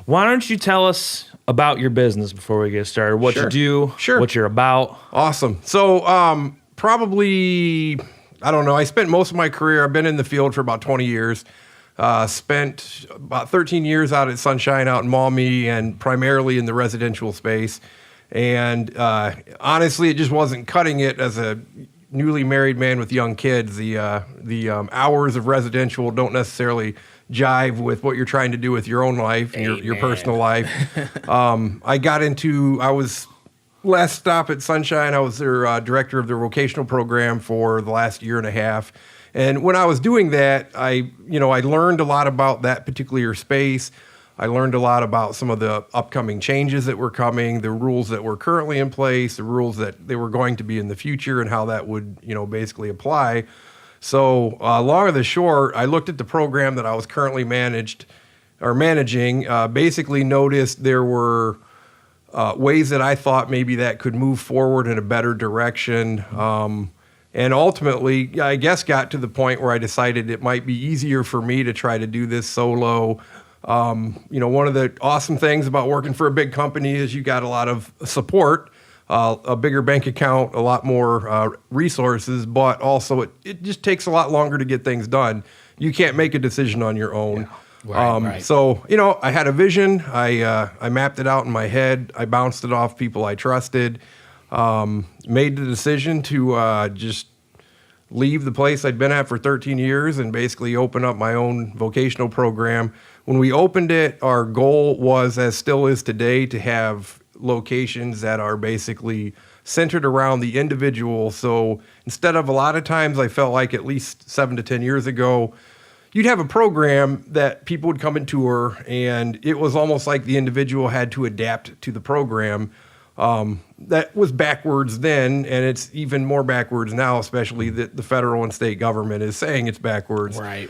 Why don't you tell us about your business before we get started? What you do, what you're about. Awesome. So probably, I don't know, I spent most of my career, I've been in the field for about 20 years. Spent about 13 years out at Sunshine out in Maumee and primarily in the residential space. And honestly, it just wasn't cutting it as a newly married man with young kids. The hours of residential don't necessarily jive with what you're trying to do with your own life, your personal life. I was last stop at Sunshine. I was their director of their vocational program for the last year and a half. And when I was doing that, I learned a lot about that particular space. I learned a lot about some of the upcoming changes that were coming, the rules that were currently in place, the rules that they were going to be in the future, and how that would, basically apply. So long or the short, I looked at the program that I was currently managing, basically noticed there were ways that I thought maybe that could move forward in a better direction. And ultimately, I guess, got to the point where I decided it might be easier for me to try to do this solo. One of the awesome things about working for a big company is you got a lot of support, a bigger bank account, a lot more resources, but also it just takes a lot longer to get things done. You can't make a decision on your own. Yeah. Right. So, I had a vision. I mapped it out in my head. I bounced it off people I trusted. Made the decision to just leave the place I'd been at for 13 years and basically open up my own vocational program. When we opened it, our goal was, as still is today, to have locations that are basically centered around the individual. So instead of, a lot of times I felt like at least 7 to 10 years ago, you'd have a program that people would come and tour, and it was almost like the individual had to adapt to the program. That was backwards then, and it's even more backwards now, especially that the federal and state government is saying it's backwards. Right.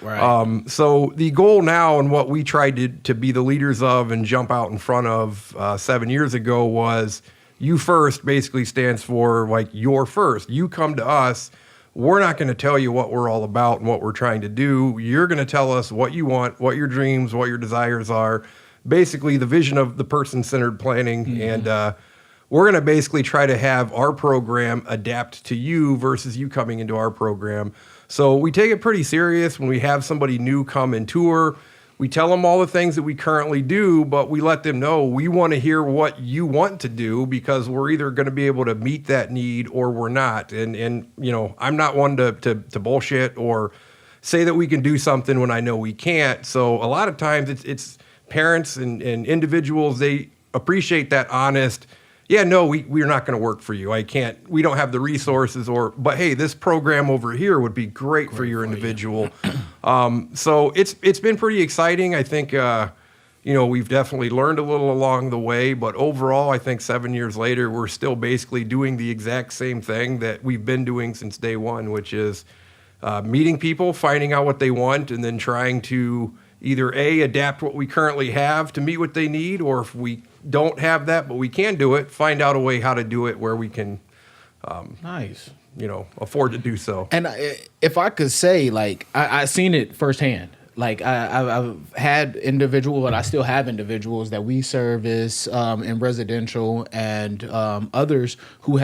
So the goal now, and what we tried to be the leaders of and jump out in front of 7 years ago, was you first basically stands for like you're first. You come to us. We're not going to tell you what we're all about and what we're trying to do. You're going to tell us what you want, what your dreams, what your desires are. Basically, the vision of the person-centered planning, and we're going to basically try to have our program adapt to you versus you coming into our program. So we take it pretty serious when we have somebody new come and tour. We tell them all the things that we currently do, but we let them know we want to hear what you want to do, because we're either going to be able to meet that need or we're not. And I'm not one to bullshit or say that we can do something when I know we can't. So a lot of times it's parents and individuals, they appreciate that honest, we're not going to work for you. We don't have the resources, but hey, this program over here would be great for your individual. So it's been pretty exciting. I think, we've definitely learned a little along the way, but overall, I think 7 years later, we're still basically doing the exact same thing that we've been doing since day one, which is meeting people, finding out what they want, and then trying to either adapt what we currently have to meet what they need, or if we don't have that, but we can do it, find out a way how to do it where we can, afford to do so. And if I could say, like, I've seen it firsthand. Like, I've had individuals, and I still have individuals that we service in residential, and others who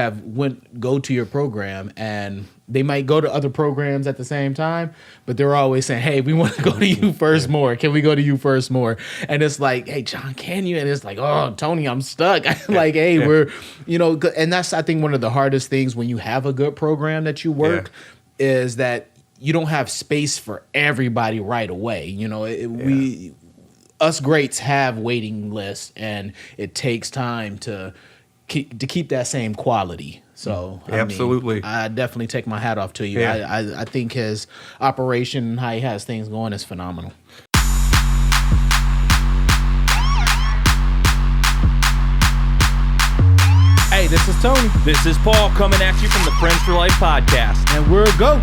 go to your program, and they might go to other programs at the same time, but they're always saying, hey, we want to go to you first more. Can we go to you first more? And it's like, hey, John, can you? And it's like, oh, Tony, I'm stuck. Like, hey, we're, and that's, I think, one of the hardest things when you have a good program that you work is that you don't have space for everybody right away. Us greats have waiting lists, and it takes time to keep that same quality. So absolutely, I definitely take my hat off to you. Yeah. I think his operation, how he has things going, is phenomenal. Hey, this is Tony. This is Paul, coming at you from the Friends for Life podcast. And we're go.